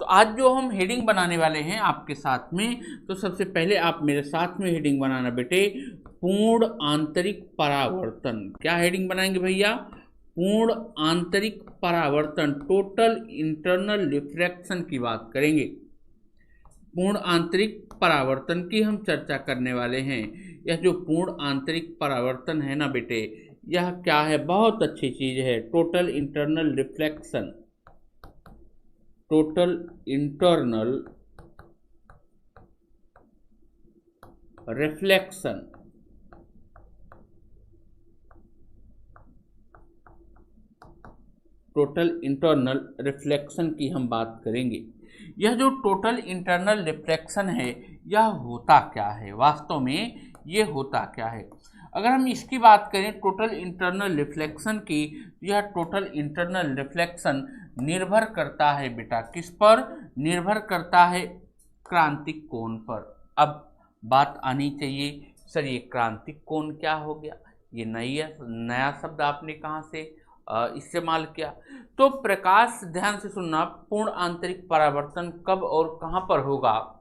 तो आज जो हम हेडिंग बनाने वाले हैं आपके साथ में, तो सबसे पहले आप मेरे साथ में हेडिंग बनाना बेटे, पूर्ण आंतरिक परावर्तन। क्या हेडिंग बनाएंगे भैया? पूर्ण आंतरिक परावर्तन, टोटल इंटरनल रिफ्रैक्शन की बात करेंगे। पूर्ण आंतरिक परावर्तन की हम चर्चा करने वाले हैं। यह जो पूर्ण आंतरिक परावर्तन है ना बेटे, यह क्या है? बहुत अच्छी चीज है। Total internal reflection, total internal reflection, total internal reflection की हम बात करेंगे। यह जो टोटल इंटरनल रिफ्लेक्शन है, यह होता क्या है? वास्तव में ये होता क्या है? अगर हम इसकी बात करें टोटल इंटरनल रिफ्लेक्शन की, यह टोटल इंटरनल रिफ्लेक्शन निर्भर करता है बेटा, किस पर निर्भर करता है? क्रांतिक कोण पर। अब बात आनी चाहिए, सर ये क्रांतिक कोण क्या हो गया? ये नया शब्द आपने कहाँ से इस्तेमाल किया? तो प्रकाश, ध्यान से सुनना, पूर्ण आंतरिक परावर्तन कब और कहां पर होगा?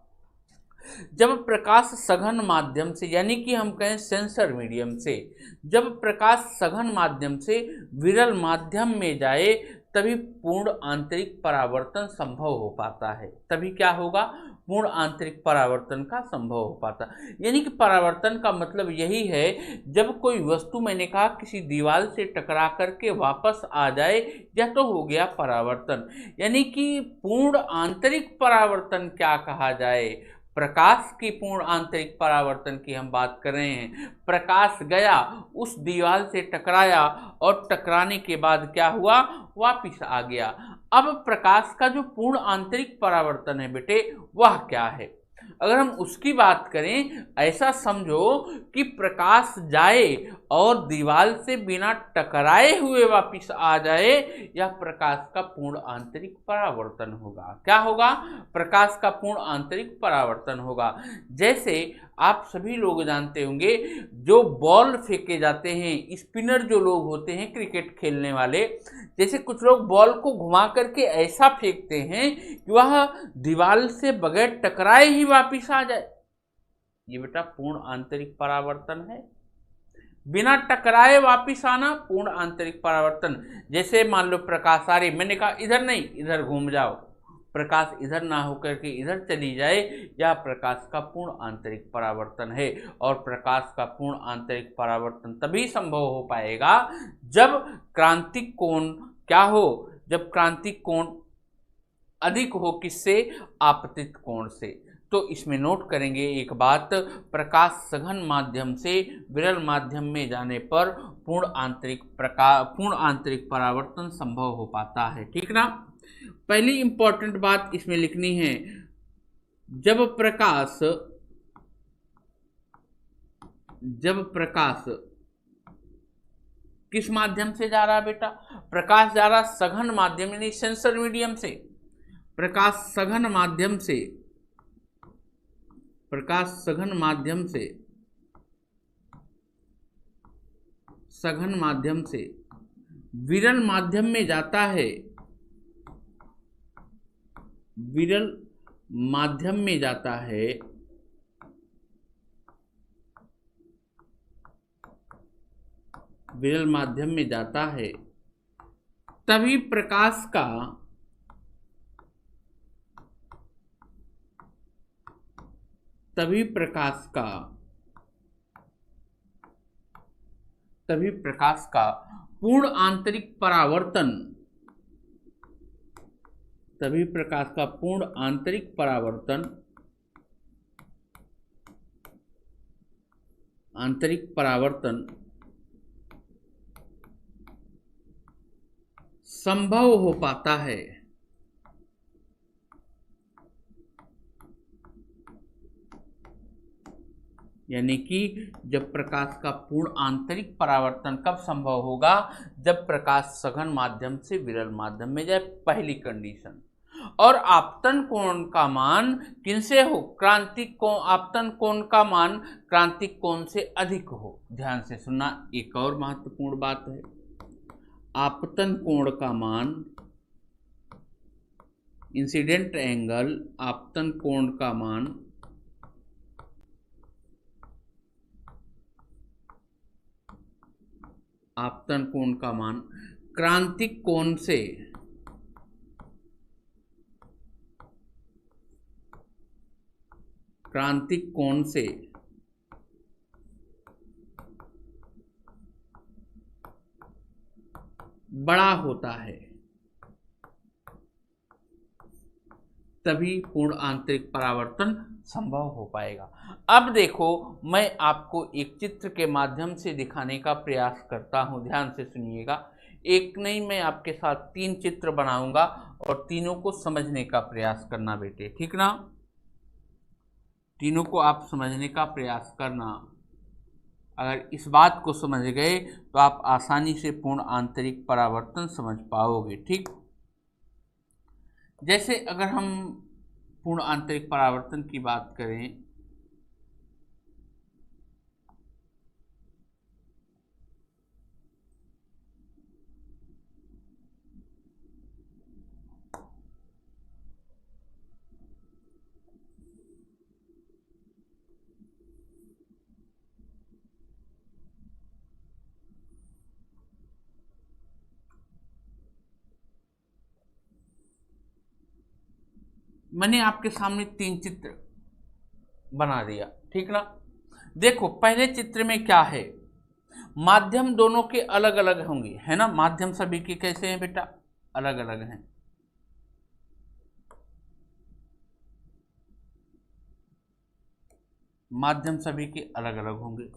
जब प्रकाश सघन माध्यम से, यानी कि हम कहें सेंसर मीडियम से, जब प्रकाश सघन माध्यम से विरल माध्यम में जाए, तभी पूर्ण आंतरिक परावर्तन संभव हो पाता है। तभी क्या होगा? पूर्ण आंतरिक परावर्तन का संभव हो पाता। यानी कि परावर्तन का मतलब यही है, जब कोई वस्तु, मैंने कहा, किसी दीवार से टकरा करके वापस आ जाए, यह तो हो गया परावर्तन। यानी कि पूर्ण आंतरिक परावर्तन क्या कहा जाए? प्रकाश की पूर्ण आंतरिक परावर्तन की हम बात कर रहे हैं। प्रकाश गया, उस दीवार से टकराया, और टकराने के बाद क्या हुआ? वापिस आ गया। अब प्रकाश का जो पूर्ण आंतरिक परावर्तन है बेटे, वह क्या है? अगर हम उसकी बात करें, ऐसा समझो कि प्रकाश जाए और दीवार से बिना टकराए हुए वापिस आ जाए, यह प्रकाश का पूर्ण आंतरिक परावर्तन होगा। क्या होगा? प्रकाश का पूर्ण आंतरिक परावर्तन होगा। जैसे आप सभी लोग जानते होंगे, जो बॉल फेंके जाते हैं, स्पिनर जो लोग होते हैं क्रिकेट खेलने वाले, जैसे कुछ लोग बॉल को घुमा करके ऐसा फेंकते हैं कि वह दीवार से बगैर टकराए ही वापिस आ जाए। ये बेटा पूर्ण आंतरिक परावर्तन है। बिना टकराए वापिस आना, पूर्ण आंतरिक परावर्तन। जैसे मान लो प्रकाश आ रही, मैंने कहा इधर नहीं, इधर घूम जाओ, प्रकाश इधर ना होकर के इधर चली जाए, यह प्रकाश का पूर्ण आंतरिक परावर्तन है। और प्रकाश का पूर्ण आंतरिक परावर्तन तभी संभव हो पाएगा जब क्रांतिक कोण क्या हो? जब क्रांतिक कोण अधिक हो, किससे? आपतित कोण से। तो इसमें नोट करेंगे एक बात, प्रकाश सघन माध्यम से विरल माध्यम में जाने पर पूर्ण आंतरिक परावर्तन संभव हो पाता है। ठीक ना? पहली इंपॉर्टेंट बात इसमें लिखनी है, जब प्रकाश किस माध्यम से जा रहा है बेटा? प्रकाश जा रहा सघन माध्यम, यानी सेंसर मीडियम से। प्रकाश सघन माध्यम से विरल माध्यम में जाता है, विरल माध्यम में जाता है, विरल माध्यम में जाता है, तभी प्रकाश का पूर्ण आंतरिक परावर्तन, तभी प्रकाश का पूर्ण आंतरिक परावर्तन संभव हो पाता है। यानी कि जब प्रकाश का पूर्ण आंतरिक परावर्तन कब संभव होगा? जब प्रकाश सघन माध्यम से विरल माध्यम में जाए, पहली कंडीशन। और आपतन कोण का मान किनसे हो? क्रांतिक कोण। आपतन कोण का मान क्रांतिक कोण से अधिक हो। ध्यान से सुनना, एक और महत्वपूर्ण बात है, आपतन कोण का मान इंसिडेंट एंगल आपतन कोण का मान क्रांतिक कोण से बड़ा होता है, तभी पूर्ण आंतरिक परावर्तन संभव हो पाएगा। अब देखो, मैं आपको एक चित्र के माध्यम से दिखाने का प्रयास करता हूं, ध्यान से सुनिएगा। एक नहीं, मैं आपके साथ 3 चित्र बनाऊंगा और तीनों को समझने का प्रयास करना बेटे, ठीक ना? तीनों को आप समझने का प्रयास करना। अगर इस बात को समझ गए तो आप आसानी से पूर्ण आंतरिक परावर्तन समझ पाओगे, ठीक? जैसे अगर हम पूर्ण आंतरिक परावर्तन की बात करें, मैंने आपके सामने 3 चित्र बना दिया, ठीक ना? देखो, पहले चित्र में क्या है, माध्यम दोनों के अलग अलग होंगे, है ना? माध्यम सभी के कैसे हैं बेटा? अलग अलग हैं। माध्यम सभी के अलग अलग होंगे।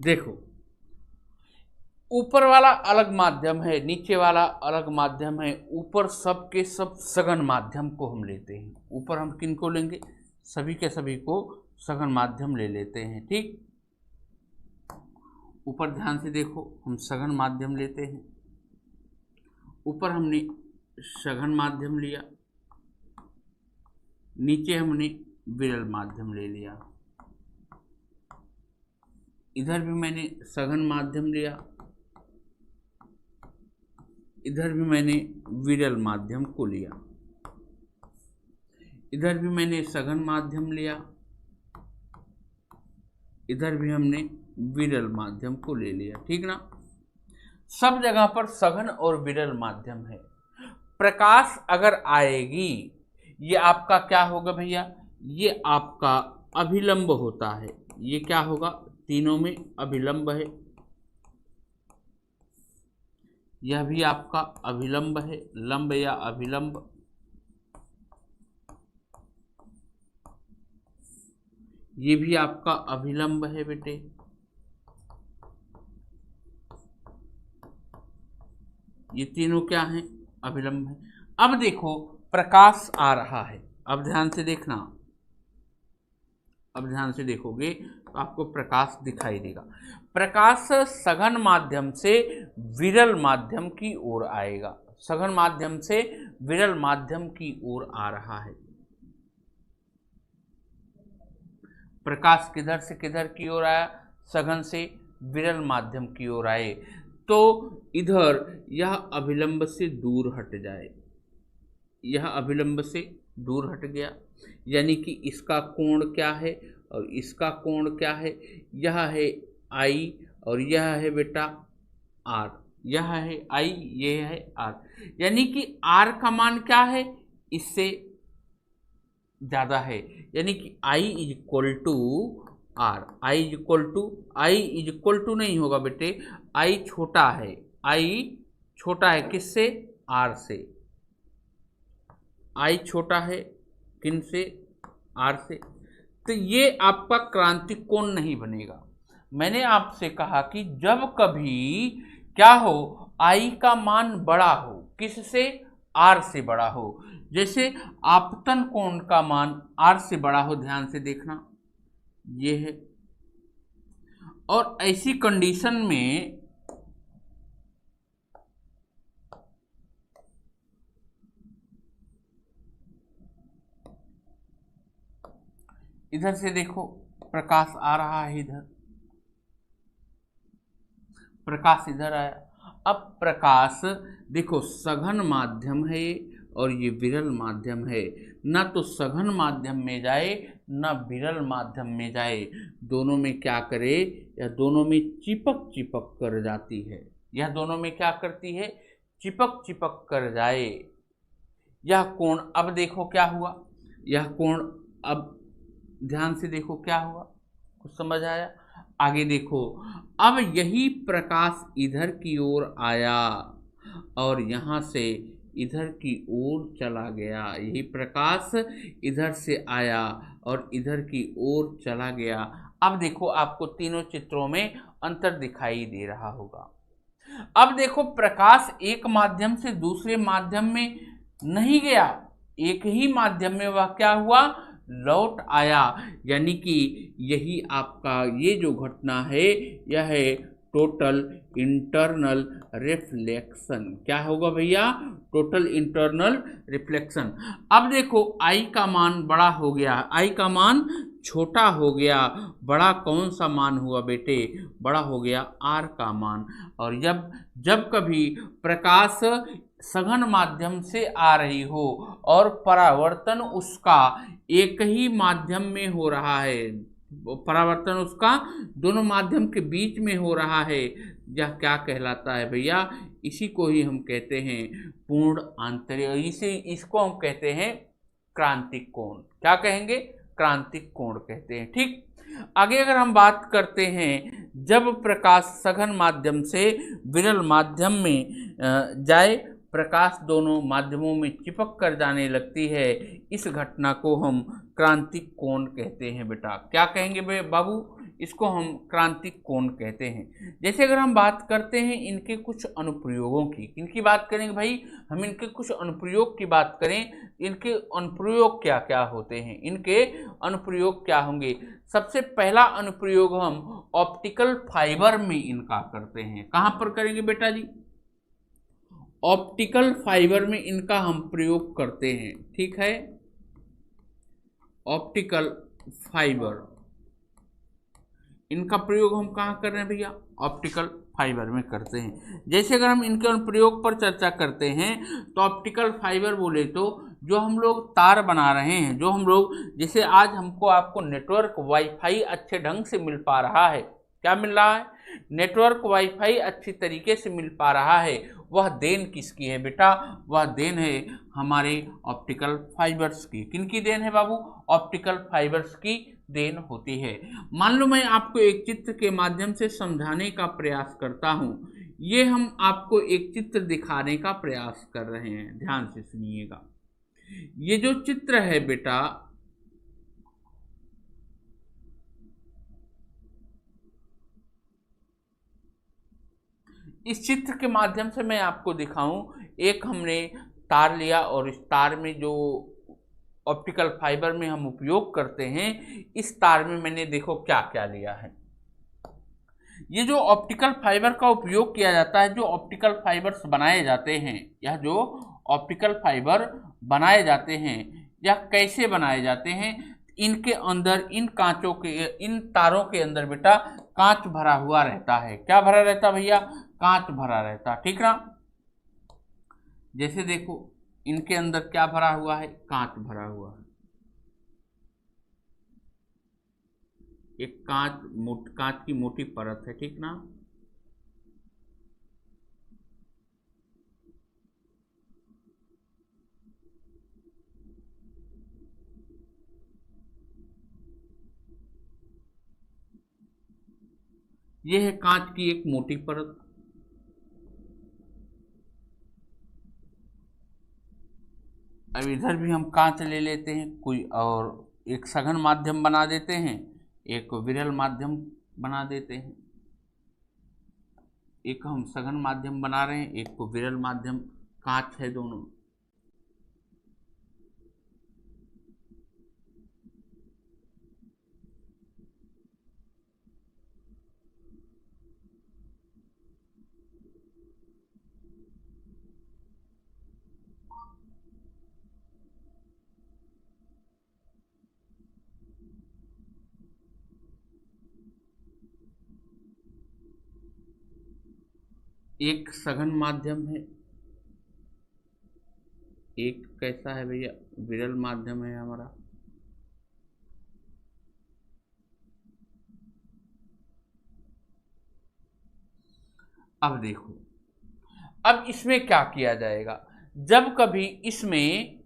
देखो, ऊपर वाला अलग माध्यम है, नीचे वाला अलग माध्यम है। ऊपर सब के सब सघन माध्यम को हम लेते हैं। ऊपर हम किन को लेंगे? सभी के सभी को सघन माध्यम ले लेते हैं, ठीक? ऊपर ध्यान से देखो, हम सघन माध्यम लेते हैं। ऊपर हमने सघन माध्यम लिया, नीचे हमने विरल माध्यम ले लिया। इधर भी मैंने सघन माध्यम लिया, इधर भी मैंने विरल माध्यम को लिया। इधर भी मैंने सघन माध्यम लिया, इधर भी हमने विरल माध्यम को ले लिया, ठीक ना? सब जगह पर सघन और विरल माध्यम है। प्रकाश अगर आएगी, ये आपका क्या होगा भैया? ये आपका अभिलंब होता है। ये क्या होगा? तीनों में अभिलंब है। यह भी आपका अभिलंब है, लंब या अभिलंब। ये भी आपका अभिलंब है बेटे। ये तीनों क्या हैं? अभिलंब है। अब देखो, प्रकाश आ रहा है। अब ध्यान से देखना, अब ध्यान से देखोगे तो आपको प्रकाश दिखाई देगा। प्रकाश सघन माध्यम से विरल माध्यम की ओर आएगा। सघन माध्यम से विरल माध्यम की ओर आ रहा है। प्रकाश किधर से किधर की ओर आया? सघन से विरल माध्यम की ओर आए तो इधर यह अभिलंब से दूर हट जाए। यह अभिलंब से दूर हट गया, यानी कि इसका कोण क्या है और इसका कोण क्या है? यह है I और यह है बेटा R। यह है I, यह है R, यानी कि R का मान क्या है? इससे ज़्यादा है, यानी कि I is equal to R। I is equal to नहीं होगा बेटे, आई छोटा है, आई छोटा है किससे, आर से, आई छोटा है किन से, आर से, तो ये आपका क्रांतिक कोण नहीं बनेगा। मैंने आपसे कहा कि जब कभी क्या हो, आई का मान बड़ा हो किससे, आर से बड़ा हो, जैसे आपतन कोण का मान आर से बड़ा हो, ध्यान से देखना ये है, और ऐसी कंडीशन में इधर से देखो प्रकाश आ रहा है, इधर प्रकाश इधर आया। अब प्रकाश देखो सघन माध्यम है ये, और ये विरल माध्यम है, ना तो सघन माध्यम में जाए ना विरल माध्यम में जाए, दोनों में क्या करे, यह दोनों में चिपक चिपक कर जाती है, यह दोनों में क्या करती है, चिपक चिपक कर जाए। यह कोण अब देखो क्या हुआ, यह कोण अब ध्यान से देखो क्या हुआ, कुछ समझ आया, आगे देखो, अब यही प्रकाश इधर की ओर आया और यहाँ से इधर की ओर चला गया, यही प्रकाश इधर से आया और इधर की ओर चला गया। अब देखो आपको तीनों चित्रों में अंतर दिखाई दे रहा होगा। अब देखो प्रकाश एक माध्यम से दूसरे माध्यम में नहीं गया, एक ही माध्यम में वह क्या हुआ, लौट आया, यानी कि यही आपका ये जो घटना है यह है टोटल इंटरनल रिफ्लेक्शन। क्या होगा भैया, टोटल इंटरनल रिफ्लेक्शन। अब देखो आई का मान बड़ा हो गया, आई का मान छोटा हो गया, बड़ा कौन सा मान हुआ बेटे, बड़ा हो गया आर का मान। और जब जब कभी प्रकाश सघन माध्यम से आ रही हो और परावर्तन उसका एक ही माध्यम में हो रहा है, परावर्तन उसका दोनों माध्यम के बीच में हो रहा है, यह क्या कहलाता है भैया, इसी को ही हम कहते हैं पूर्ण आंतर्य, इसको हम कहते हैं क्रांतिक कोण। क्या कहेंगे, क्रांतिक कोण कहते हैं। ठीक, आगे अगर हम बात करते हैं, जब प्रकाश सघन माध्यम से विरल माध्यम में जाए, प्रकाश दोनों माध्यमों में चिपक कर जाने लगती है, इस घटना को हम क्रांतिक कोण कहते हैं बेटा। क्या कहेंगे बाबू, इसको हम क्रांतिक कोण कहते हैं। जैसे अगर हम बात करते हैं इनके कुछ अनुप्रयोगों की, इनकी बात करेंगे भाई, हम इनके कुछ अनुप्रयोग की बात करें, इनके अनुप्रयोग क्या क्या होते हैं, इनके अनुप्रयोग क्या होंगे। सबसे पहला अनुप्रयोग हम ऑप्टिकल फाइबर में इनका करते हैं। कहाँ पर करेंगे बेटा जी, ऑप्टिकल फाइबर में इनका हम प्रयोग करते हैं। ठीक है, ऑप्टिकल फाइबर, इनका प्रयोग हम कहाँ कर रहे हैं भैया, ऑप्टिकल फाइबर में करते हैं। जैसे अगर हम इनके अनुप्रयोग पर चर्चा करते हैं तो ऑप्टिकल फाइबर बोले तो जो हम लोग तार बना रहे हैं, जो हम लोग, जैसे आज हमको आपको नेटवर्क वाईफाई अच्छे ढंग से मिल पा रहा है, क्या मिल रहा है, नेटवर्क वाईफाई अच्छी तरीके से मिल पा रहा है, वह देन किसकी है बेटा, वह देन है हमारे ऑप्टिकल फाइबर्स की। किनकी देन है बाबू, ऑप्टिकल फाइबर्स की देन होती है। मान लो मैं आपको एक चित्र के माध्यम से समझाने का प्रयास करता हूं, ये हम आपको एक चित्र दिखाने का प्रयास कर रहे हैं, ध्यान से सुनिएगा। ये जो चित्र है बेटा, इस चित्र के माध्यम से मैं आपको दिखाऊं, एक हमने तार लिया और इस तार में जो ऑप्टिकल फाइबर में हम उपयोग करते हैं, इस तार में मैंने देखो क्या क्या लिया है। ये जो ऑप्टिकल फाइबर का उपयोग किया जाता है, जो ऑप्टिकल फाइबर्स बनाए जाते हैं, यह जो ऑप्टिकल फाइबर बनाए जाते हैं, यह कैसे बनाए जाते हैं, इनके अंदर, इन कांचों के, इन तारों के अंदर बेटा कांच भरा हुआ रहता है। क्या भरा रहता भैया, कांच भरा रहता, ठीक ना। जैसे देखो इनके अंदर क्या भरा हुआ है, कांच भरा हुआ है, एक कांच की मोटी परत है, ठीक ना। यह है कांच की एक मोटी परत, अब इधर भी हम कांच ले लेते हैं कोई, और एक सघन माध्यम बना देते हैं, एक विरल माध्यम बना देते हैं। एक हम सघन माध्यम बना रहे हैं, एक को विरल माध्यम, कांच है दोनों। एक सघन माध्यम है, एक कैसा है भैया, विरल माध्यम है हमारा। अब देखो, अब इसमें क्या किया जाएगा, जब कभी इसमें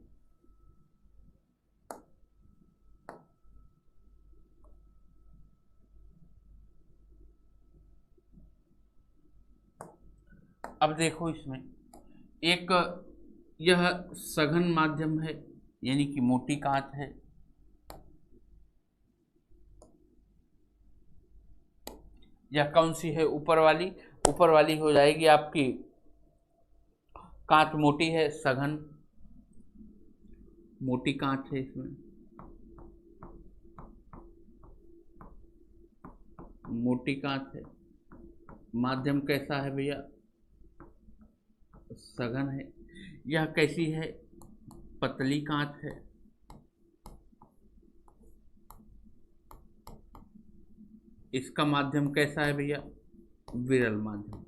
अब देखो इसमें एक यह सघन माध्यम है, यानी कि मोटी कांच है। यह कौन सी है, ऊपर वाली, ऊपर वाली हो जाएगी आपकी कांच मोटी है, सघन मोटी कांच है इसमें, मोटी कांच है। माध्यम कैसा है भैया, सघन है। यह कैसी है, पतली कांच है। इसका माध्यम कैसा है भैया, विरल माध्यम।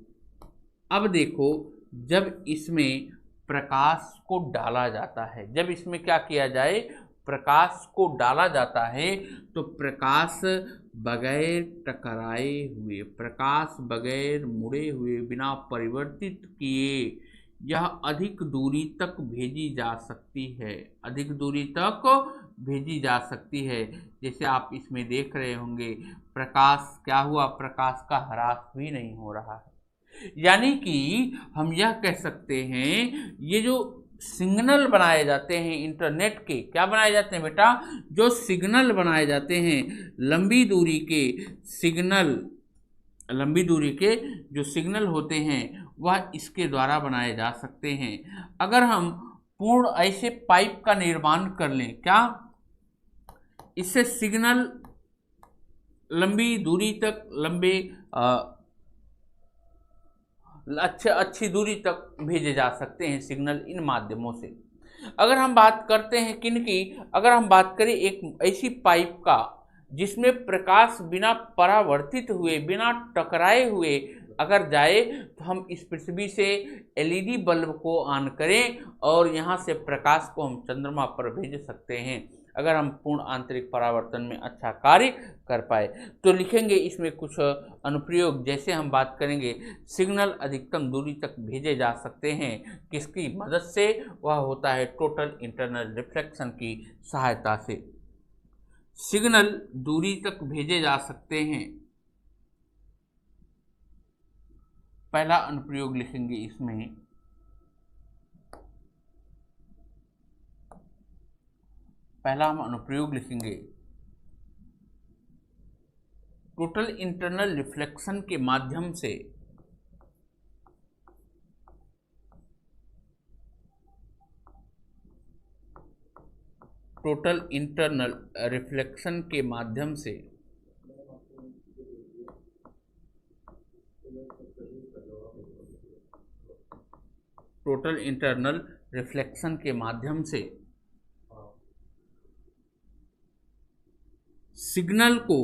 अब देखो, जब इसमें प्रकाश को डाला जाता है, जब इसमें क्या किया जाए, प्रकाश को डाला जाता है, तो प्रकाश बगैर टकराए हुए, प्रकाश बगैर मुड़े हुए, बिना परिवर्तित किए यह अधिक दूरी तक भेजी जा सकती है, अधिक दूरी तक भेजी जा सकती है। जैसे आप इसमें देख रहे होंगे, प्रकाश क्या हुआ, प्रकाश का ह्रास भी नहीं हो रहा है। यानी कि हम यह कह सकते हैं, ये जो सिग्नल बनाए जाते हैं इंटरनेट के, क्या बनाए जाते हैं बेटा, जो सिग्नल बनाए जाते हैं लंबी दूरी के सिग्नल, लंबी दूरी के जो सिग्नल होते हैं वह इसके द्वारा बनाए जा सकते हैं। अगर हम पूर्ण ऐसे पाइप का निर्माण कर लें, क्या इससे सिग्नल लंबी दूरी तक, लंबे अच्छी दूरी तक भेजे जा सकते हैं सिग्नल इन माध्यमों से। अगर हम बात करते हैं किन की, अगर हम बात करें एक ऐसी पाइप का जिसमें प्रकाश बिना परावर्तित हुए, बिना टकराए हुए अगर जाए, तो हम इस पृथ्वी से एलईडी बल्ब को ऑन करें और यहाँ से प्रकाश को हम चंद्रमा पर भेज सकते हैं, अगर हम पूर्ण आंतरिक परावर्तन में अच्छा कार्य कर पाए। तो लिखेंगे इसमें कुछ अनुप्रयोग, जैसे हम बात करेंगे सिग्नल अधिकतम दूरी तक भेजे जा सकते हैं, किसकी मदद से, वह होता है टोटल इंटरनल रिफ्लेक्शन की सहायता से। सिग्नल दूरी तक भेजे जा सकते हैं, पहला अनुप्रयोग लिखेंगे इसमें, पहला हम अनुप्रयोग लिखेंगे टोटल इंटरनल रिफ्लेक्शन के माध्यम से टोटल इंटरनल रिफ्लेक्शन के माध्यम से टोटल इंटरनल रिफ्लेक्शन के माध्यम से सिग्नल को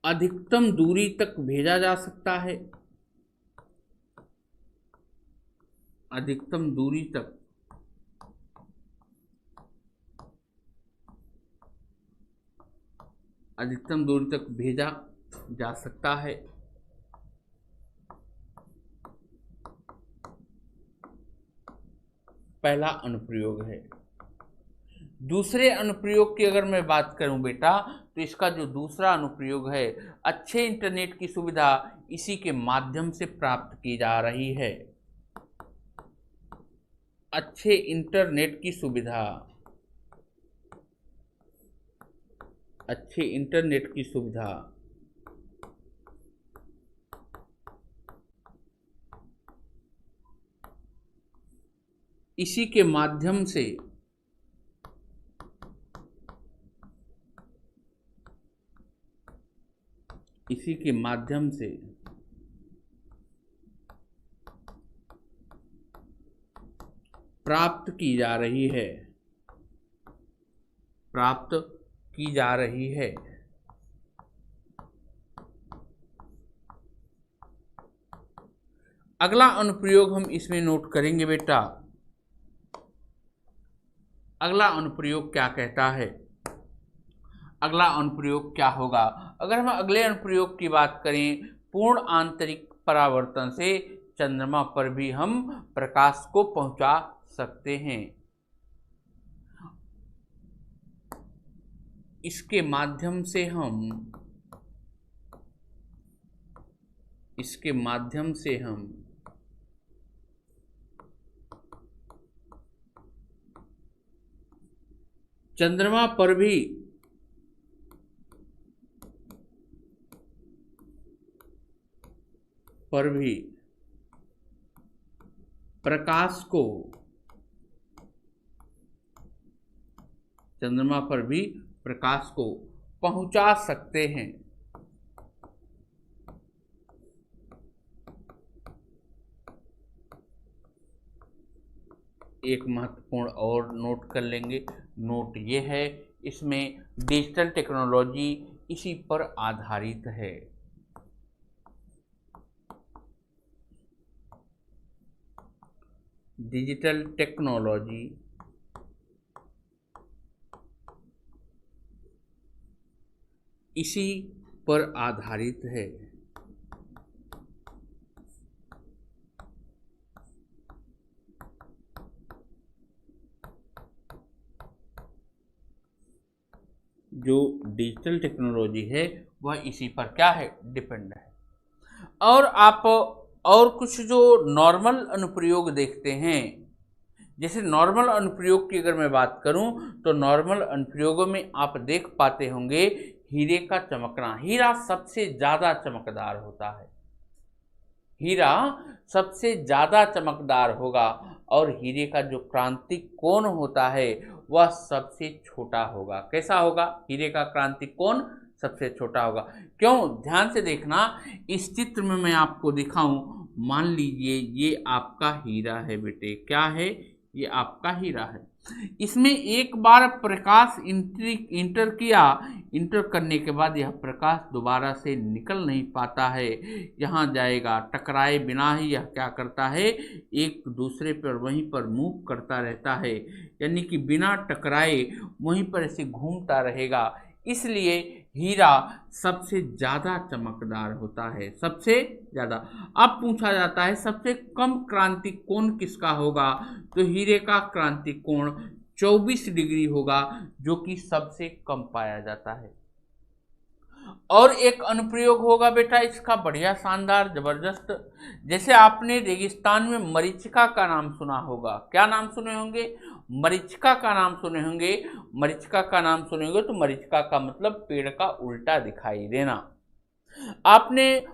अधिकतम दूरी तक भेजा जा सकता है, अधिकतम दूरी तक अधिकतम दूरी तक भेजा जा सकता है। पहला अनुप्रयोग है। दूसरे अनुप्रयोग की अगर मैं बात करूं बेटा, तो इसका जो दूसरा अनुप्रयोग है, अच्छे इंटरनेट की सुविधा इसी के माध्यम से प्राप्त की जा रही है। अच्छे इंटरनेट की सुविधा, अच्छे इंटरनेट की सुविधा इसी के माध्यम से प्राप्त की जा रही है, प्राप्त की जा रही है। अगला अनुप्रयोग हम इसमें नोट करेंगे बेटा। अगला अनुप्रयोग क्या कहता है, अगला अनुप्रयोग क्या होगा? अगर हम अगले अनुप्रयोग की बात करें, पूर्ण आंतरिक परावर्तन से चंद्रमा पर भी हम प्रकाश को पहुंचा सकते हैं। इसके माध्यम से हम चंद्रमा पर भी प्रकाश को पहुंचा सकते हैं। एक महत्वपूर्ण और नोट कर लेंगे, नोट ये है, इसमें डिजिटल टेक्नोलॉजी इसी पर आधारित है। डिजिटल टेक्नोलॉजी इसी पर आधारित है। जो डिजिटल टेक्नोलॉजी है वह इसी पर क्या है, डिपेंड है। और आप और कुछ जो नॉर्मल अनुप्रयोग देखते हैं, जैसे नॉर्मल अनुप्रयोग की अगर मैं बात करूं, तो नॉर्मल अनुप्रयोगों में आप देख पाते होंगे हीरे का चमकना। हीरा सबसे ज़्यादा चमकदार होता है, हीरा सबसे ज़्यादा चमकदार होगा, और हीरे का जो क्रांतिक कोण होता है वह सबसे छोटा होगा। कैसा होगा? हीरे का क्रांतिक कोण सबसे छोटा होगा। क्यों? ध्यान से देखना, इस चित्र में मैं आपको दिखाऊं, मान लीजिए ये आपका हीरा है बेटे, क्या है? ये आपका हीरा है। इसमें एक बार प्रकाश इंटर करने के बाद यह प्रकाश दोबारा से निकल नहीं पाता है, यहाँ जाएगा, टकराए बिना ही यह क्या करता है, एक दूसरे पर वहीं पर मूव करता रहता है, यानी कि बिना टकराए वहीं पर ऐसे घूमता रहेगा। इसलिए हीरा सबसे ज़्यादा चमकदार होता है, सबसे ज़्यादा। अब पूछा जाता है सबसे कम क्रांतिक कोण किसका होगा, तो हीरे का क्रांतिक कोण 24 डिग्री होगा, जो कि सबसे कम पाया जाता है। और एक अनुप्रयोग होगा बेटा इसका बढ़िया, शानदार, जबरदस्त। जैसे आपने रेगिस्तान में मरीचिका का नाम सुना होगा। क्या नाम सुने होंगे? मरीचिका का नाम सुने होंगे। मरीचिका का नाम सुने होंगे तो मरीचिका का मतलब पेड़ का उल्टा दिखाई देना। आपने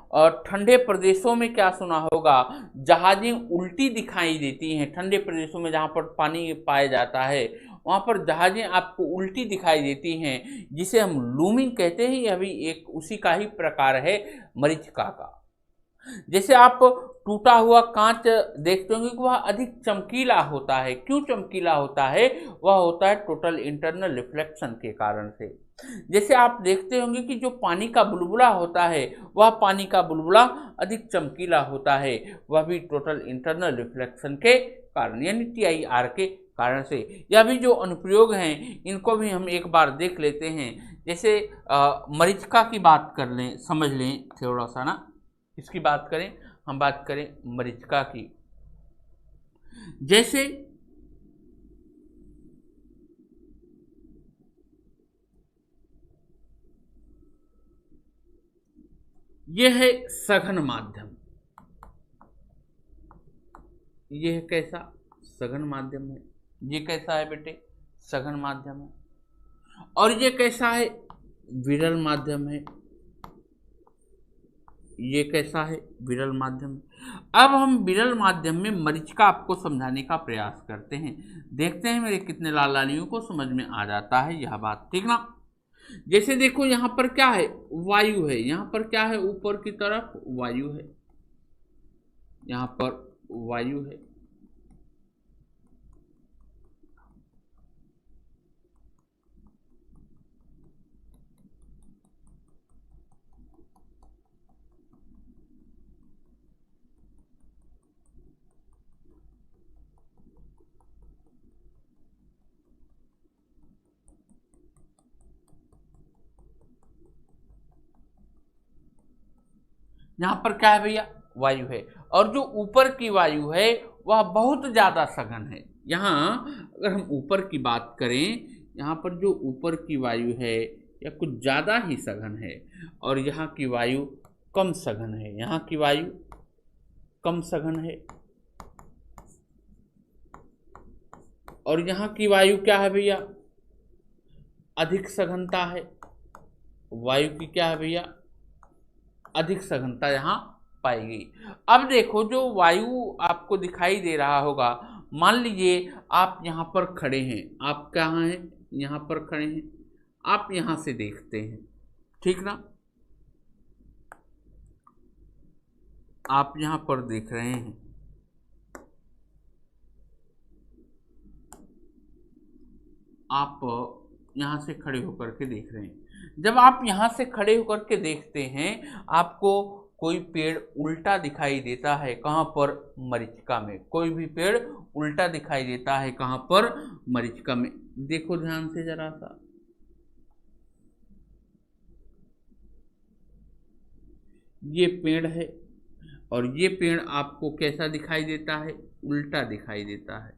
ठंडे प्रदेशों में क्या सुना होगा? जहाजें उल्टी दिखाई देती हैं। ठंडे प्रदेशों में जहाँ पर पानी पाया जाता है वहाँ पर जहाजें आपको उल्टी दिखाई देती हैं, जिसे हम लूमिंग कहते हैं। यह भी एक उसी का ही प्रकार है, मरीचिका का। जैसे आप टूटा हुआ कांच देखते होंगे कि वह अधिक चमकीला होता है। क्यों चमकीला होता है? वह होता है टोटल इंटरनल रिफ्लेक्शन के कारण से। जैसे आप देखते होंगे कि जो पानी का बुलबुला होता है, वह पानी का बुलबुला अधिक चमकीला होता है, वह भी टोटल इंटरनल रिफ्लेक्शन के कारण, यानी TIR के कारण से। यह भी जो अनुप्रयोग हैं इनको भी हम एक बार देख लेते हैं। जैसे मरीचिका की बात कर लें, समझ लें थोड़ा सा ना, इसकी बात करें, हम बात करें मरीचिका की। जैसे यह है सघन माध्यम। यह है कैसा? सघन माध्यम है। ये कैसा है बेटे? सघन माध्यम है। और ये कैसा है? विरल माध्यम है। ये कैसा है? विरल माध्यम। अब हम विरल माध्यम में मरीचिका आपको समझाने का प्रयास करते हैं। देखते हैं मेरे कितने लाल लालियों को समझ में आ जाता है यह बात, ठीक ना। जैसे देखो यहाँ पर क्या है? वायु है। यहाँ पर क्या है? ऊपर की तरफ वायु है। यहाँ पर वायु है। यहाँ पर क्या है भैया? वायु है। और जो ऊपर की वायु है वह बहुत ज्यादा सघन है। यहाँ अगर हम ऊपर की बात करें, यहाँ पर जो ऊपर की वायु है यह कुछ ज्यादा ही सघन है, और यहाँ की वायु कम सघन है। यहाँ की वायु कम सघन है, और यहाँ की वायु क्या है भैया? अधिक सघनता है। वायु की क्या है भैया? अधिक सघनता यहाँ पाई गई। अब देखो जो वायु आपको दिखाई दे रहा होगा, मान लीजिए आप यहाँ पर खड़े हैं। आप कहाँ हैं? यहाँ पर खड़े हैं। आप यहाँ से देखते हैं, ठीक ना। आप यहाँ पर देख रहे हैं। आप यहाँ से खड़े होकर के देख रहे हैं। जब आप यहाँ से खड़े होकर के देखते हैं, आपको कोई पेड़ उल्टा दिखाई देता है। कहाँ पर? मरीचिका में। कोई भी पेड़ उल्टा दिखाई देता है। कहाँ पर? मरीचिका में। देखो ध्यान से जरा सा। ये पेड़ है, और ये पेड़ आपको कैसा दिखाई देता है? उल्टा दिखाई देता है।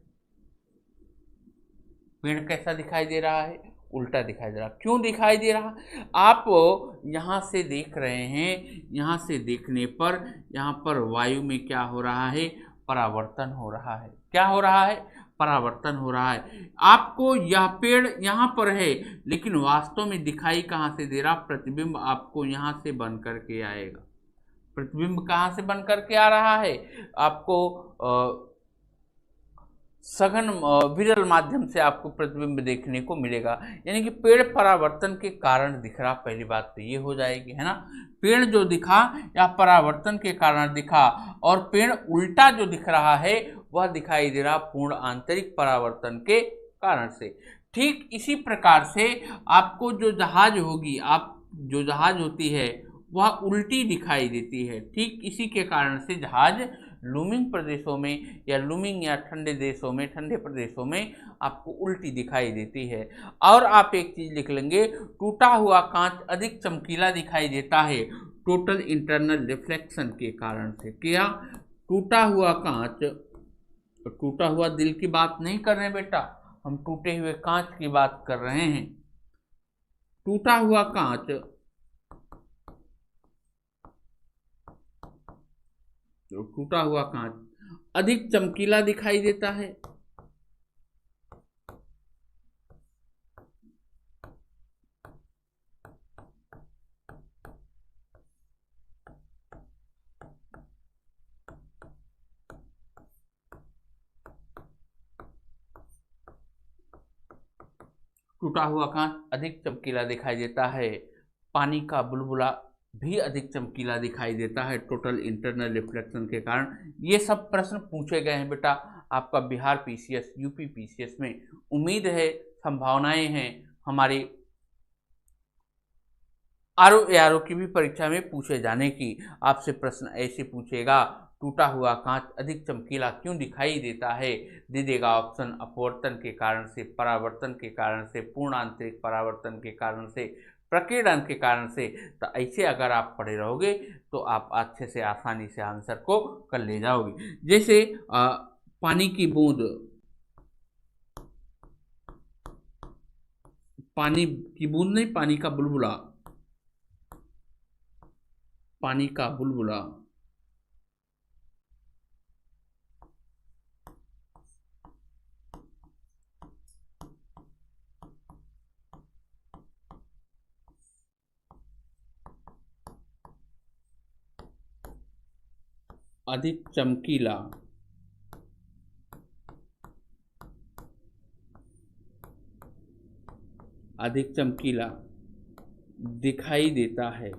पेड़ कैसा दिखाई दे रहा है? उल्टा दिखाई दे रहा। क्यों दिखाई दे रहा? आप यहाँ से देख रहे हैं। यहाँ से देखने पर यहाँ पर वायु में क्या हो रहा है? परावर्तन हो रहा है। क्या हो रहा है? परावर्तन हो रहा है। आपको यह पेड़ यहाँ पर है, लेकिन वास्तव में दिखाई कहाँ से दे रहा? प्रतिबिंब आपको यहाँ से बन करके आएगा। प्रतिबिंब कहाँ से बन करके आ रहा है? आपको सघन विरल माध्यम से आपको प्रतिबिंब देखने को मिलेगा। यानी कि पेड़ परावर्तन के कारण दिख रहा। पहली बात तो ये हो जाएगी, है ना। पेड़ जो दिखा या परावर्तन के कारण दिखा, और पेड़ उल्टा जो दिख रहा है वह दिखाई दे रहा पूर्ण आंतरिक परावर्तन के कारण से। ठीक इसी प्रकार से आपको जो जहाज होगी, आप जो जहाज होती है वह उल्टी दिखाई देती है। ठीक इसी के कारण से जहाज लूमिंग प्रदेशों में या लूमिंग या ठंडे देशों में, ठंडे प्रदेशों में आपको उल्टी दिखाई देती है। और आप एक चीज लिख लेंगे, टूटा हुआ कांच अधिक चमकीला दिखाई देता है टोटल इंटरनल रिफ्लेक्शन के कारण से। क्या? टूटा हुआ कांच, टूटा हुआ दिल की बात नहीं कर रहे बेटा, हम टूटे हुए कांच की बात कर रहे हैं। टूटा हुआ कांच, टूटा हुआ कांच अधिक चमकीला दिखाई देता है। टूटा हुआ कांच अधिक चमकीला दिखाई देता है। पानी का बुलबुला भी अधिक चमकीला दिखाई देता है टोटल इंटरनल रिफ्लेक्शन के कारण। ये सब प्रश्न पूछे गए हैं बेटा आपका बिहार पीसीएस, यूपी पीसीएस में। उम्मीद है, संभावनाएं हैं हमारी आरओ एआरओ की भी परीक्षा में पूछे जाने की। आपसे प्रश्न ऐसे पूछेगा, टूटा हुआ कांच अधिक चमकीला क्यों दिखाई देता है? दे देगा ऑप्शन अपवर्तन के कारण से, परावर्तन के कारण से, पूर्ण आंतरिक परावर्तन के कारण से, प्रकीर्णन के कारण से। तो ऐसे अगर आप पढ़े रहोगे तो आप अच्छे से आसानी से आंसर को कर ले जाओगे। जैसे पानी की बूंद, पानी की बूंद नहीं, पानी का बुलबुला, पानी का बुलबुला अधिक चमकीला दिखाई देता है।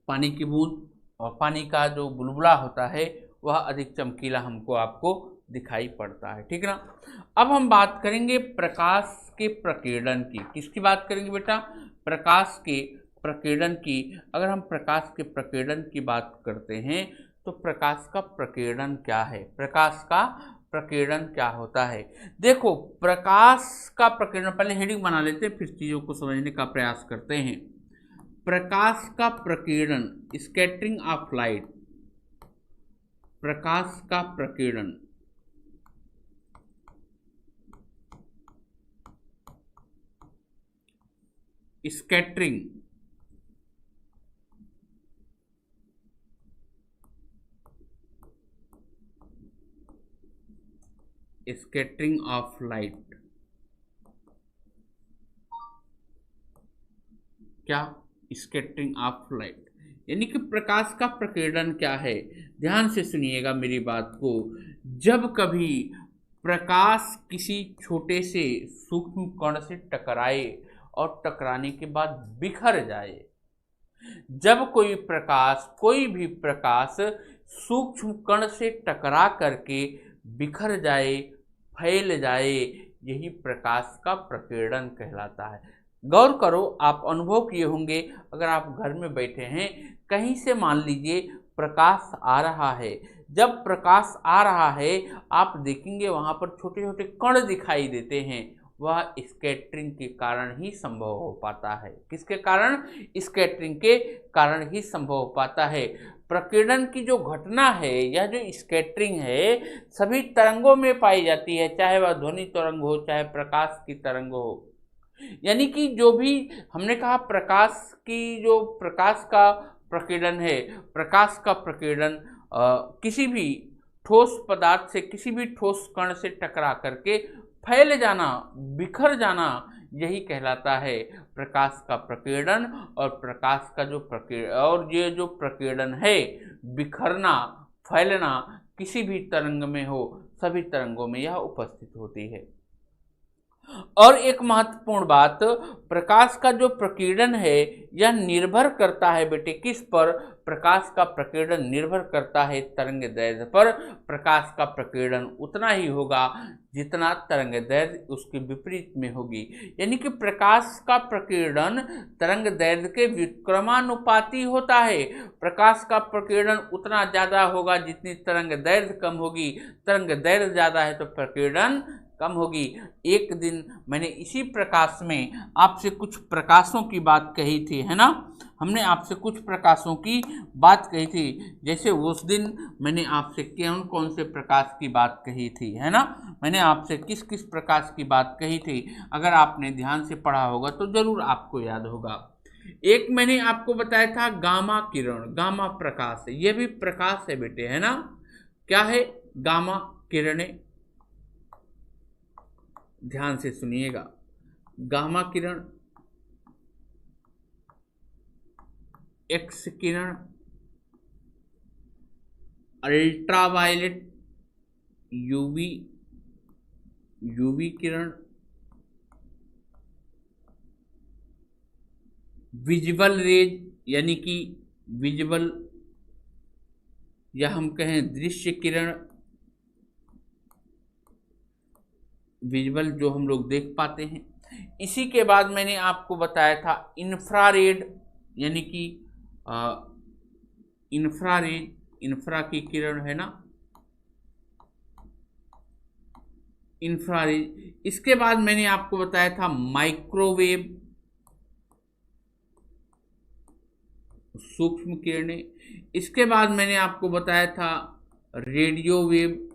पानी की बूंद और पानी का जो बुलबुला होता है वह अधिक चमकीला हमको आपको दिखाई पड़ता है। ठीक है ना। अब हम बात करेंगे प्रकाश के प्रकीर्णन की। किसकी बात करेंगे बेटा? प्रकाश के प्रकीर्णन की। अगर हम प्रकाश के प्रकीर्णन की बात करते हैं तो प्रकाश का प्रकीर्णन क्या है, प्रकाश का प्रकीर्णन क्या होता है? देखो, प्रकाश का प्रकीर्णन, पहले हेडिंग बना लेते हैं फिर चीजों को समझने का प्रयास करते हैं। प्रकाश का प्रकीर्णन, स्कैटरिंग ऑफ लाइट, प्रकाश का प्रकीर्णन, स्कैटरिंग, स्कैटरिंग ऑफ लाइट, क्या? स्कैटरिंग ऑफ लाइट, यानी कि प्रकाश का प्रकीर्णन क्या है? ध्यान से सुनिएगा मेरी बात को। जब कभी प्रकाश किसी छोटे से सूक्ष्म कण से टकराए और टकराने के बाद बिखर जाए, जब कोई भी प्रकाश सूक्ष्म कण से टकरा करके बिखर जाए, फैल जाए, यही प्रकाश का प्रकीर्णन कहलाता है। गौर करो, आप अनुभव किए होंगे, अगर आप घर में बैठे हैं, कहीं से मान लीजिए प्रकाश आ रहा है, जब प्रकाश आ रहा है आप देखेंगे वहां पर छोटे छोटे कण दिखाई देते हैं, वह स्कैटरिंग के कारण ही संभव हो पाता है। किसके कारण? स्कैटरिंग के कारण ही संभव हो पाता है। प्रकीर्णन की जो घटना है, यह जो स्कैटरिंग है, सभी तरंगों में पाई जाती है, चाहे वह ध्वनि तरंग हो, चाहे प्रकाश की तरंग हो। यानी कि जो भी हमने कहा, प्रकाश का प्रकीर्णन है, प्रकाश का प्रकीर्णन किसी भी ठोस पदार्थ से, किसी भी ठोस कण से टकरा करके फैल जाना, बिखर जाना, यही कहलाता है प्रकाश का प्रकीर्णन। और प्रकाश का ये जो प्रकीर्णन है, बिखरना, फैलना, किसी भी तरंग में हो, सभी तरंगों में यह उपस्थित होती है। और एक महत्वपूर्ण बात, प्रकाश का जो प्रकीर्णन है यह निर्भर करता है बेटे किस पर? प्रकाश का प्रकीर्णन निर्भर करता है तरंग दैर्ध्य पर। प्रकाश का प्रकीर्णन उतना ही होगा जितना तरंग दैर्ध्य उसके विपरीत में होगी। यानी कि प्रकाश का प्रकीर्णन तरंग दैर्ध्य के व्युत्क्रमानुपाती होता है। प्रकाश का प्रकीर्णन उतना ज्यादा होगा जितनी तरंग दैर्ध्य कम होगी। तरंग दैर्ध्य ज्यादा है तो प्रकीर्णन कम होगी। एक दिन मैंने इसी प्रकाश में आपसे कुछ प्रकाशों की बात कही थी, है ना? हमने आपसे कुछ प्रकाशों की बात कही थी। जैसे उस दिन मैंने आपसे कौन कौन से प्रकाश की बात कही थी, है ना? मैंने आपसे किस किस प्रकाश की बात कही थी, अगर आपने ध्यान से पढ़ा होगा तो जरूर आपको याद होगा। एक मैंने आपको बताया था गामा किरण, गामा प्रकाश, यह भी प्रकाश है बेटे, है ना? क्या है? गामा किरणें। ध्यान से सुनिएगा, गामा किरण, एक्स किरण, अल्ट्रावायलेट, यूवी किरण, विजिबल रेज, यानी कि विजिबल या हम कहें दृश्य किरण, विजुअल जो हम लोग देख पाते हैं। इसी के बाद मैंने आपको बताया था इंफ्रारेड, यानी कि इंफ्रारेड, इंफ्रा की किरण, है ना? इंफ्रारेड। इसके बाद मैंने आपको बताया था माइक्रोवेव, सूक्ष्म किरणें। इसके बाद मैंने आपको बताया था रेडियो वेव,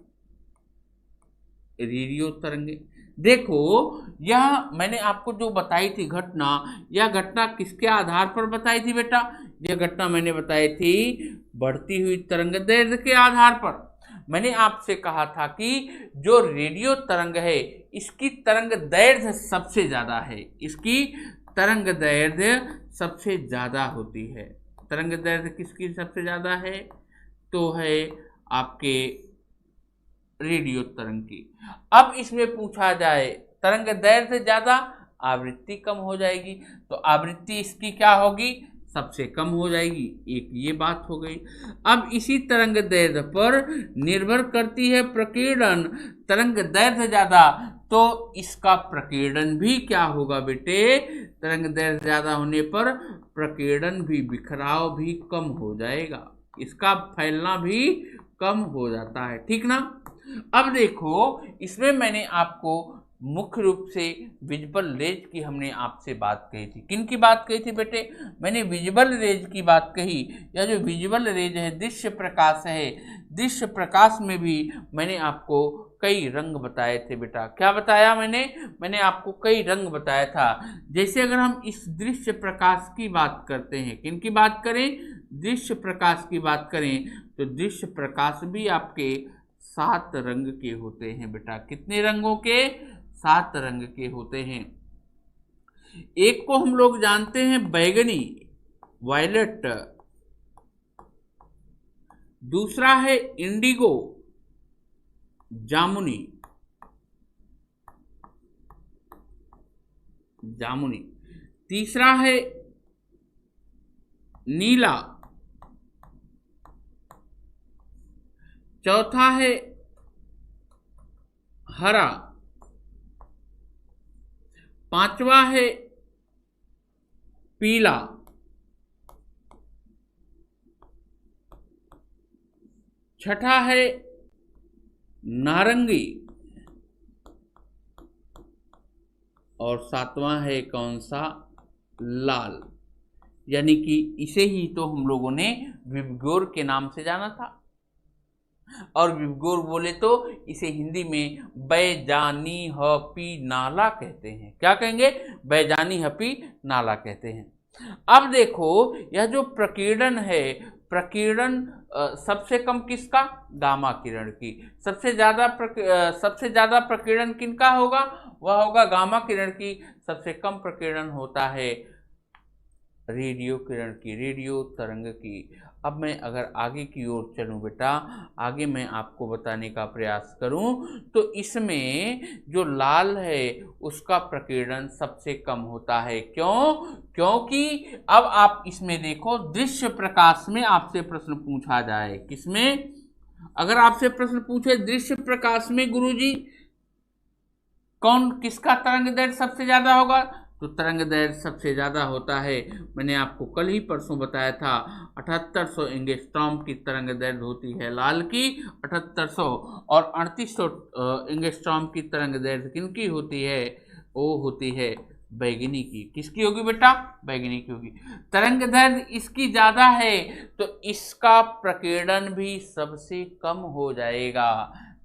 रेडियो तरंगे। देखो, यह मैंने आपको जो बताई थी घटना, यह घटना किसके आधार पर बताई थी बेटा? यह घटना मैंने बताई थी बढ़ती हुई तरंग दैर्ध्य के आधार पर। मैंने आपसे कहा था कि जो रेडियो तरंग है इसकी तरंग दैर्ध्य सबसे ज्यादा है, इसकी तरंग दैर्ध्य सबसे ज्यादा होती है। तरंग दैर्ध्य किसकी सबसे ज्यादा है? तो है आपके रेडियो तरंग की। अब इसमें पूछा जाए तरंग दैर्ध्य ज्यादा, आवृत्ति कम हो जाएगी, तो आवृत्ति इसकी क्या होगी? सबसे कम हो जाएगी। एक ये बात हो गई। अब इसी तरंग दैर्ध्य पर निर्भर करती है प्रकीर्णन। तरंग दैर्ध्य ज्यादा तो इसका प्रकीर्णन भी क्या होगा बेटे? तरंग दैर्ध्य ज्यादा होने पर प्रकीर्णन भी, बिखराव भी कम हो जाएगा, इसका फैलना भी कम हो जाता है। ठीक ना? अब देखो, इसमें मैंने आपको मुख्य रूप से विजुअल रेज की हमने आपसे बात कही थी। किन की बात कही थी बेटे? मैंने विजुअल रेज की बात कही। यह जो विजुअल रेज है, दृश्य प्रकाश है, दृश्य प्रकाश में भी मैंने आपको कई रंग बताए थे बेटा। क्या बताया मैंने आपको कई रंग बताया था। जैसे अगर हम इस दृश्य प्रकाश की बात करते हैं, किन की बात करें? दृश्य प्रकाश की बात करें तो दृश्य प्रकाश भी आपके 7 रंग के होते हैं बेटा। कितने रंगों के? 7 रंग के होते हैं। एक को हम लोग जानते हैं बैगनी, वायलेट। दूसरा है इंडिगो, जामुनी, जामुनी। तीसरा है नीला। चौथा है हरा। पांचवा है पीला। छठा है नारंगी। और सातवां है कौन सा? लाल। यानी कि इसे ही तो हम लोगों ने विबगोर के नाम से जाना था। और विबगोर बोले तो इसे हिंदी में बैजानी हपी नाला कहते हैं। क्या कहेंगे? बैजानी हपी नाला कहते हैं। अब देखो, यह जो प्रकीर्णन है, प्रकीर्णन सबसे कम किसका? गामा किरण की। सबसे ज्यादा प्रकीर्णन किनका होगा? वह होगा गामा किरण की। सबसे कम प्रकीर्णन होता है रेडियो किरण की, रेडियो तरंग की। अब मैं अगर आगे की ओर चलूं बेटा, आगे मैं आपको बताने का प्रयास करूं तो इसमें जो लाल है उसका प्रकीर्णन सबसे कम होता है। क्यों? क्योंकि अब आप इसमें देखो, दृश्य प्रकाश में आपसे प्रश्न पूछा जाए, किसमें? अगर आपसे प्रश्न पूछे दृश्य प्रकाश में, गुरुजी किसका तरंग दैर्ध्य सबसे ज्यादा होगा? तो तरंग दैर्ध्य सबसे ज्यादा होता है, मैंने आपको कल ही परसों बताया था, 7800 एंगस्ट्रॉम की तरंग दैर्ध्य होती है लाल की, 7800। और 3800 एंगस्ट्रॉम की तरंग दैर्ध्य किनकी होती है? वो होती है बैगनी की। किसकी होगी बेटा? बैगनी की होगी। तरंग दैर्ध्य इसकी ज्यादा है तो इसका प्रकीर्णन भी सबसे कम हो जाएगा।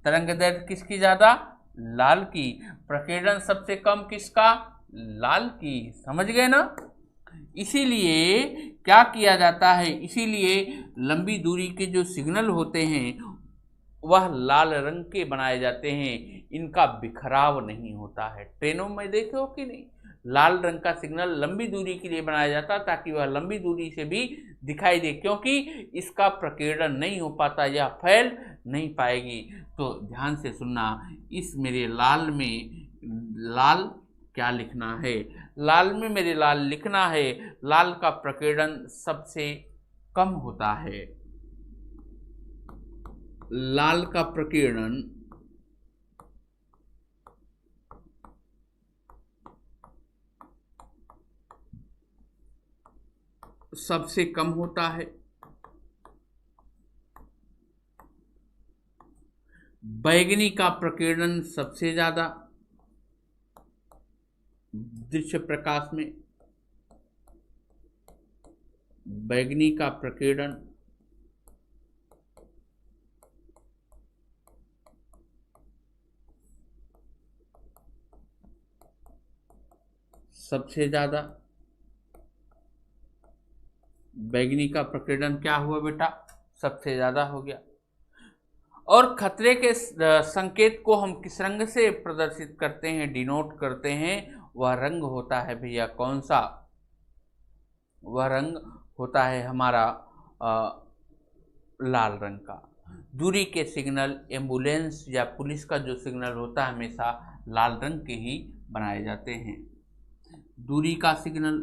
तरंग दैर्ध्य किसकी ज्यादा? लाल की। प्रकीर्णन सबसे कम किसका? लाल की। समझ गए ना? इसीलिए क्या किया जाता है, इसीलिए लंबी दूरी के जो सिग्नल होते हैं वह लाल रंग के बनाए जाते हैं, इनका बिखराव नहीं होता है। ट्रेनों में देखे हो कि नहीं, लाल रंग का सिग्नल लंबी दूरी के लिए बनाया जाता है ताकि वह लंबी दूरी से भी दिखाई दे, क्योंकि इसका प्रकीर्णन नहीं हो पाता, यह फैल नहीं पाएगी। तो ध्यान से सुनना, इस मेरे लाल में लाल क्या लिखना है? लाल में मेरे लाल लिखना है, लाल का प्रकीर्णन सबसे कम होता है। लाल का प्रकीर्णन सबसे कम होता है। बैगनी का प्रकीर्णन सबसे ज्यादा दृश्य प्रकाश में। बैगनी का प्रकीर्णन सबसे ज्यादा। बैगनी का प्रकीर्णन क्या हुआ बेटा? सबसे ज्यादा हो गया। और खतरे के संकेत को हम किस रंग से प्रदर्शित करते हैं, डिनोट करते हैं? वह रंग होता है भैया कौन सा? वह रंग होता है हमारा लाल रंग का। दूरी के सिग्नल एम्बुलेंस या पुलिस का जो सिग्नल होता है हमेशा लाल रंग के ही बनाए जाते हैं। दूरी का सिग्नल,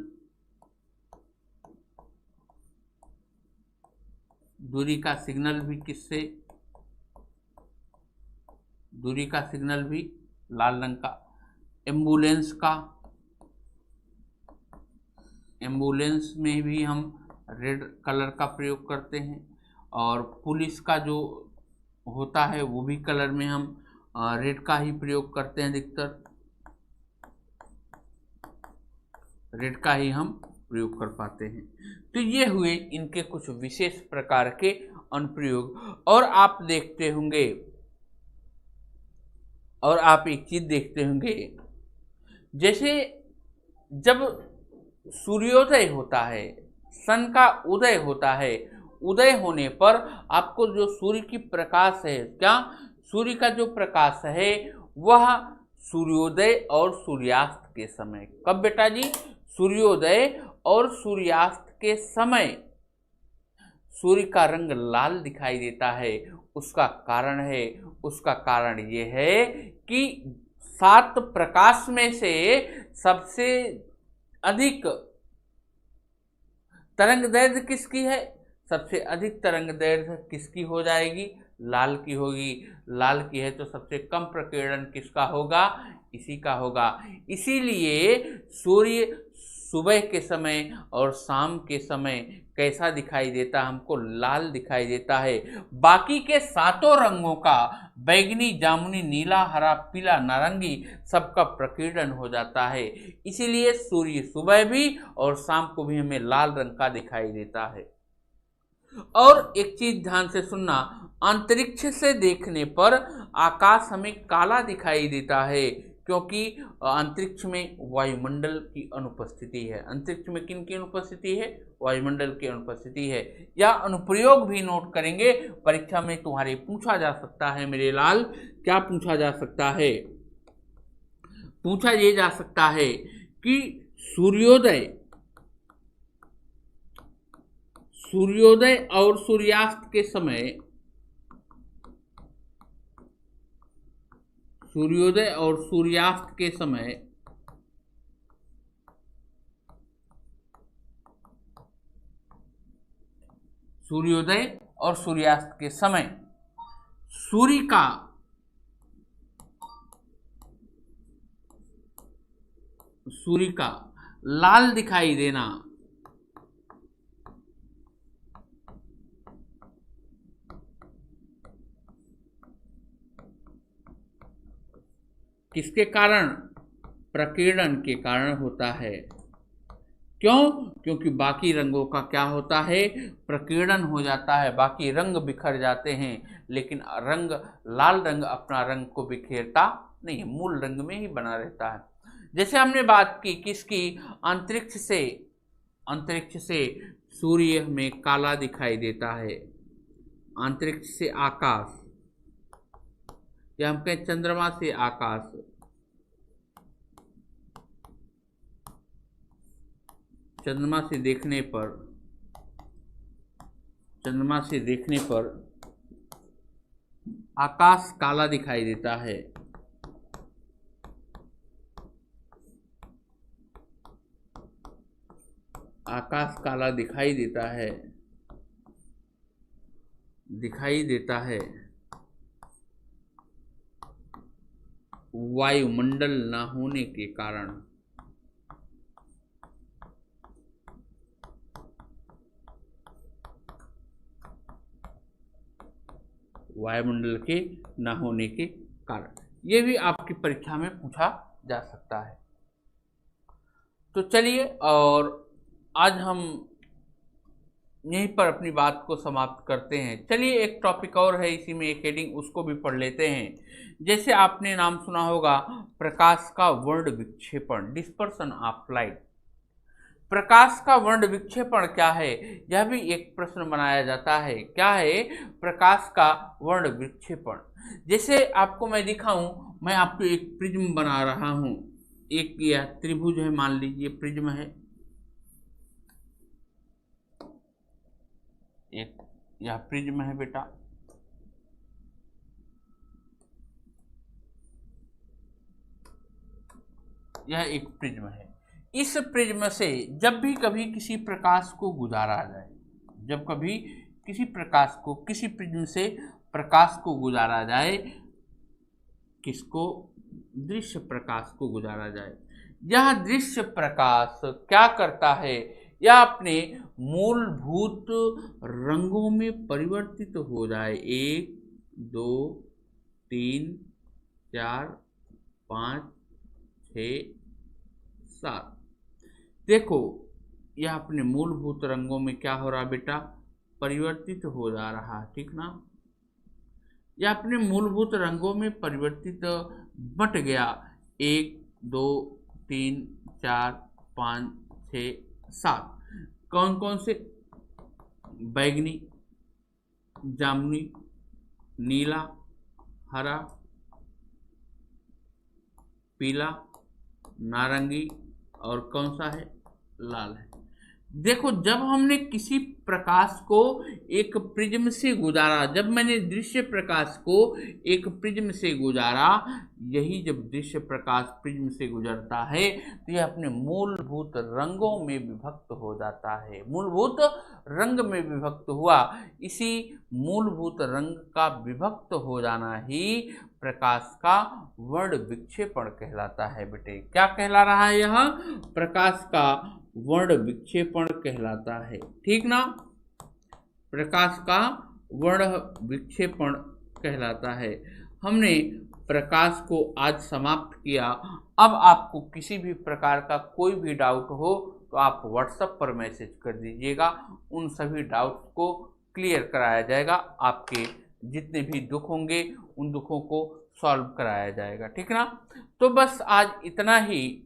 दूरी का सिग्नल भी किससे? दूरी का सिग्नल भी लाल रंग का। एम्बुलेंस का, एम्बुलेंस में भी हम रेड कलर का प्रयोग करते हैं। और पुलिस का जो होता है वो भी कलर में हम रेड का ही प्रयोग करते हैं, अधिकतर रेड का ही हम प्रयोग कर पाते हैं। तो ये हुए इनके कुछ विशेष प्रकार के अनुप्रयोग। और आप देखते होंगे, और आप एक चीज देखते होंगे, जैसे जब सूर्योदय होता है, सन का उदय होता है, उदय होने पर आपको जो सूर्य की प्रकाश है, क्या सूर्य का जो प्रकाश है वह सूर्योदय और सूर्यास्त के समय, कब बेटा जी? सूर्योदय और सूर्यास्त के समय सूर्य का रंग लाल दिखाई देता है। उसका कारण है, उसका कारण ये है कि 7 प्रकाश में से सबसे अधिक तरंग दैर्घ्य किसकी है? सबसे अधिक तरंग दैर्घ्य किसकी हो जाएगी? लाल की होगी। लाल की है तो सबसे कम प्रकीर्णन किसका होगा? इसी का होगा। इसीलिए सूर्य सुबह के समय और शाम के समय कैसा दिखाई देता? हमको लाल दिखाई देता है। बाकी के 7 रंगों का, बैगनी, जामुनी, नीला, हरा, पीला, नारंगी, सबका प्रकीर्णन हो जाता है। इसीलिए सूर्य सुबह भी और शाम को भी हमें लाल रंग का दिखाई देता है। और एक चीज ध्यान से सुनना, अंतरिक्ष से देखने पर आकाश हमें काला दिखाई देता है, क्योंकि अंतरिक्ष में वायुमंडल की अनुपस्थिति है। अंतरिक्ष में किन की अनुपस्थिति है? वायुमंडल की अनुपस्थिति है। या अनुप्रयोग भी नोट करेंगे, परीक्षा में तुम्हारे पूछा जा सकता है मेरे लाल। क्या पूछा जा सकता है? पूछा ये जा सकता है कि सूर्योदय, सूर्योदय और सूर्यास्त के समय, सूर्योदय और सूर्यास्त के समय सूर्योदय और सूर्यास्त के समय सूर्य का लाल दिखाई देना किसके कारण? प्रकीर्णन के कारण होता है। क्यों? क्योंकि बाकी रंगों का क्या होता है? प्रकीर्णन हो जाता है, बाकी रंग बिखर जाते हैं, लेकिन रंग, लाल रंग अपना रंग को बिखेरता नहीं है, मूल रंग में ही बना रहता है। जैसे हमने बात की किसकी? अंतरिक्ष से। अंतरिक्ष से सूर्य में काला दिखाई देता है। अंतरिक्ष से आकाश, या हम कहें चंद्रमा से आकाश, चंद्रमा से देखने पर, चंद्रमा से देखने पर आकाश काला दिखाई देता है। आकाश काला दिखाई देता है, दिखाई देता है वायुमंडल ना होने के कारण। वायुमंडल के ना होने के कारण, ये भी आपकी परीक्षा में पूछा जा सकता है। तो चलिए, और आज हम यहीं पर अपनी बात को समाप्त करते हैं। चलिए एक टॉपिक और है इसी में एक हेडिंग, उसको भी पढ़ लेते हैं। जैसे आपने नाम सुना होगा प्रकाश का वर्ण विक्षेपण, डिस्पर्सन ऑफ लाइट। प्रकाश का वर्ण विक्षेपण क्या है, यह भी एक प्रश्न बनाया जाता है। क्या है प्रकाश का वर्ण विक्षेपण? जैसे आपको मैं दिखाऊं, मैं आपको एक प्रिज्म बना रहा हूं। एक यह त्रिभुज है, मान लीजिए प्रिज्म है, एक यह प्रिज्म है बेटा। यह एक प्रिज्म है। इस प्रिज्म से जब भी कभी किसी प्रकाश को गुजारा जाए, जब कभी किसी प्रकाश को, किसी प्रिज्म से प्रकाश को गुजारा जाए, किसको? दृश्य प्रकाश को गुजारा जाए, यह दृश्य प्रकाश क्या करता है? यह अपने मूलभूत रंगों में परिवर्तित हो जाए। 1 2 3 4 5 6 7। देखो यह अपने मूलभूत रंगों में क्या हो रहा बेटा? परिवर्तित हो जा रहा, ठीक ना? यह अपने मूलभूत रंगों में परिवर्तित बट गया। 1 2 3 4 5 6 7। कौन कौन से? बैगनी, जामुनी, नीला, हरा, पीला, नारंगी और कौन सा है? लाल है। देखो जब हमने किसी प्रकाश को एक प्रिज्म से गुजारा, जब मैंने दृश्य प्रकाश को एक प्रिज्म से गुजारा, यही जब दृश्य प्रकाश प्रिज्म से गुजरता है तो यह अपने मूलभूत रंगों में विभक्त हो जाता है। मूलभूत रंग में विभक्त हुआ। इसी मूलभूत रंग का विभक्त हो जाना ही प्रकाश का वर्ण विक्षेपण कहलाता है बेटे। क्या कहला रहा है? यह प्रकाश का वर्ण विक्षेपण कहलाता है, ठीक ना? प्रकाश का वर्ण विक्षेपण कहलाता है। हमने प्रकाश को आज समाप्त किया। अब आपको किसी भी प्रकार का कोई भी डाउट हो तो आप व्हाट्सएप पर मैसेज कर दीजिएगा, उन सभी डाउट्स को क्लियर कराया जाएगा। आपके जितने भी दुख होंगे उन दुखों को सॉल्व कराया जाएगा, ठीक ना? तो बस आज इतना ही।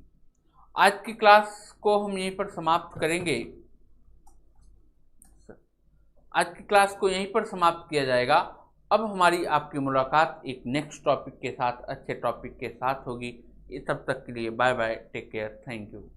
आज की क्लास को हम यहीं पर समाप्त करेंगे। आज की क्लास को यहीं पर समाप्त किया जाएगा। अब हमारी आपकी मुलाकात एक नेक्स्ट टॉपिक के साथ, अच्छे टॉपिक के साथ होगी। तब तक के लिए bye bye, take care, thank you.